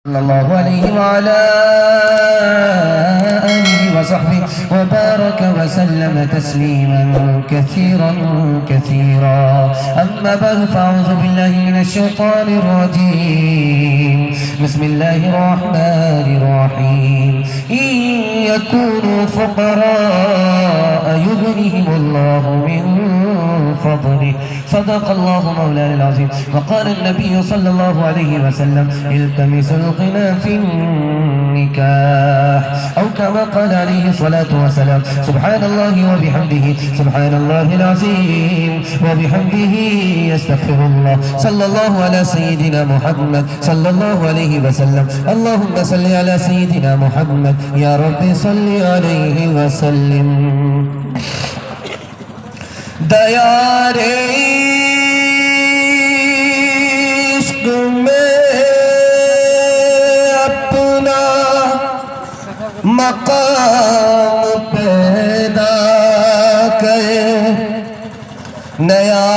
صلى الله عليه وعلى آله وصحبه وبارك وسلم تسليما كثيرا كثيرا. أما بعد فأعوذ بالله من الشيطان الرجيم. بسم الله الرحمن الرحيم. إن يكونوا فقراء يغنيهم الله من فضله. صدق الله مولانا العظيم. وقال النبي صلى الله عليه وسلم التمسوا الغنى في النكاح، أو كما قال عليه الصلاة والسلام. سبحان الله وبحمده سبحان الله العظيم وبحمده يستغفر الله. صلى الله على سيدنا محمد صلى الله عليه وسلم. اللهم صل على سيدنا محمد يا رب صل عليه وسلم. دیار عشق میں اپنا مقام پیدا کرے، نیا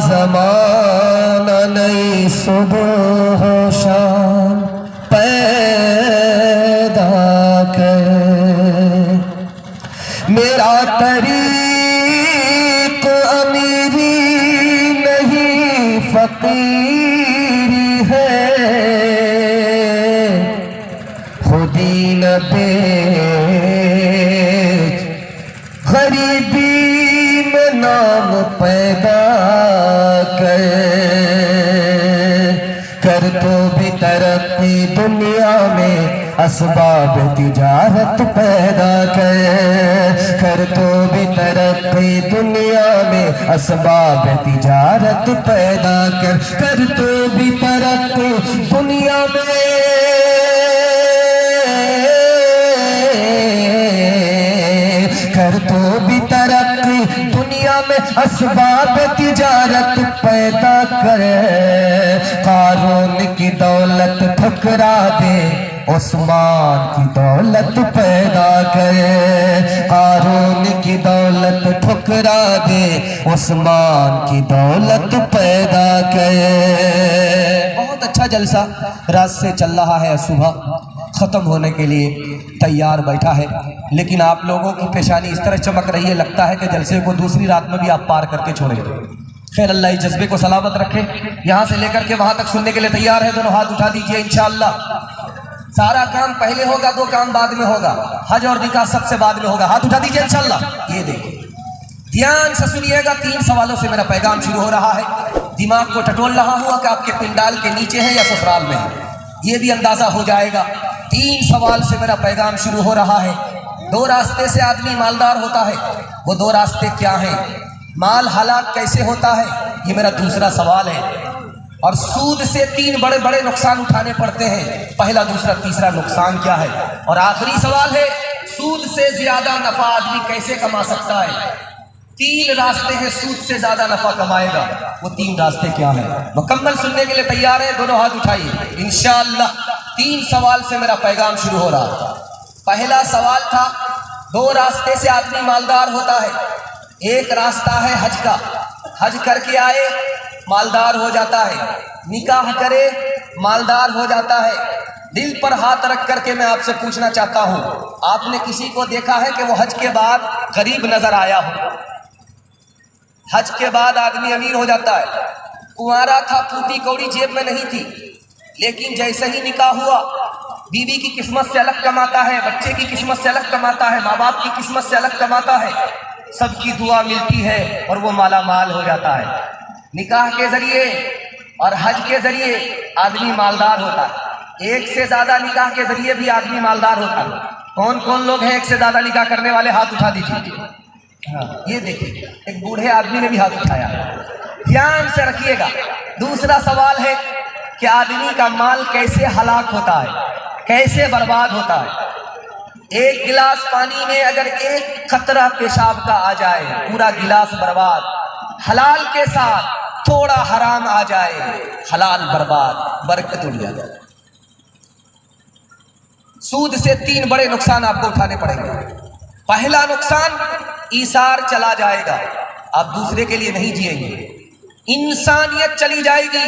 زمانہ نئی صبح و شام پیدا کرے. میرا طریق امیری نہیں فقیری ہے، خودی نہ بیچ غریبی میں نام پیدا کر تو بھی ترقی دنیا میں اسباب تجارت پیدا کر تو بھی ترقی دنیا میں اسباب تجارت پیدا کر تو بھی ترقی دنیا میں تو بھی ترقی دنیا میں اسباب تجارت پیدا کرے. قارون کی دولت ٹھکرا دے، عثمان کی دولت پیدا کرے. قارون کی دولت ٹھکرا دے، عثمان کی دولت پیدا کرے. بہت اچھا جلسہ رات سے چل رہا ہے، صبح ختم ہونے کے لیے تیار بیٹھا ہے، لیکن آپ لوگوں کی پیشانی اس طرح چمک رہی ہے، لگتا ہے کہ جلسے کو دوسری رات میں بھی آپ پار کر کے چھوڑیں. خیر اللہ اس جذبے کو سلامت رکھے. یہاں سے لے کر کے وہاں تک سننے کے لیے تیار ہے؟ دونوں ہاتھ اٹھا دیجئے. انشاءاللہ سارا کام پہلے ہوگا، دو کام بعد میں ہوگا. حج اور نکاح سب سے بعد میں ہوگا. ہاتھ اٹھا دیجئے انشاءاللہ. یہ دیکھیں دھیان سے سنیے گا. 3 سوالوں سے میرا پیغام شروع ہو رہا ہے. دماغ کو ٹٹول رہا ہوا کہ آپ کے پنڈال کے نیچے ہے یا سسرال میں ہے، یہ بھی اندازہ ہو جائے گا. 3 سوال سے میرا پیغام شروع ہو رہا ہے. 2 راستے سے آدمی مالدار ہوتا ہے، وہ 2 راستے کیا ہیں؟ مال حلال کیسے ہوتا ہے، یہ میرا دوسرا سوال ہے. اور سود سے 3 بڑے بڑے نقصان اٹھانے پڑتے ہیں، پہلا دوسرا تیسرا نقصان کیا ہے؟ اور آخری سوال ہے سود سے زیادہ نفع آدمی کیسے کما سکتا ہے؟ 3 راستے ہیں سود سے زیادہ نفع کمائے گا، وہ 3 راستے کیا ہیں؟ مکمل سننے کے لیے تیار ہے؟ دونوں ہاتھ اٹھائیے. انشاءاللہ 3 سوال سے میرا پیغام شروع ہو رہا ہے. پہلا سوال تھا 2 راستے سے آدمی مالدار ہوتا ہے. ایک راستہ ہے حج کا، حج کر کے آئے مالدار ہو جاتا ہے، نکاح کرے مالدار ہو جاتا ہے. دل پر ہاتھ رکھ کر کے میں آپ سے پوچھنا چاہتا ہوں، آپ نے کسی کو دیکھا ہے کہ وہ حج کے بعد غریب نظر آیا ہو؟ حج کے بعد آدمی امیر ہو جاتا ہے. کنوارا تھا، پھوٹی کوڑی جیب میں نہیں تھی، لیکن جیسے ہی نکاح ہوا بیوی کی قسمت سے الگ کماتا ہے، بچے کی قسمت سے الگ کماتا ہے، ماں باپ کی قسمت سے الگ کماتا ہے، سب کی دعا ملتی ہے اور وہ مالا مال ہو جاتا ہے. نکاح کے ذریعے اور حج کے ذریعے آدمی مالدار ہوتا ہے. ایک سے زیادہ نکاح کے ذریعے بھی آدمی مالدار ہوتا ہے. کون کون لوگ ہیں ایک سے زیادہ نکاح کرنے والے؟ ہاتھ اٹھا دیجیے. یہ دیکھیں ایک بوڑھے آدمی نے بھی ہاتھ اٹھایا. دھیان سے رکھیے گا. دوسرا سوال ہے کہ آدمی کا مال کیسے ہلاک ہوتا ہے، کیسے برباد ہوتا ہے؟ ایک گلاس پانی میں اگر ایک قطرہ پیشاب کا آ جائے پورا گلاس برباد. حلال کے ساتھ تھوڑا حرام آ جائے حلال برباد، برکت اڑ جائے. سود سے 3 بڑے نقصان آپ کو اٹھانے پڑیں گے. پہلا نقصان ایثار چلا جائے گا، آپ دوسرے کے لیے نہیں جئیں گے. انسانیت چلی جائے گی.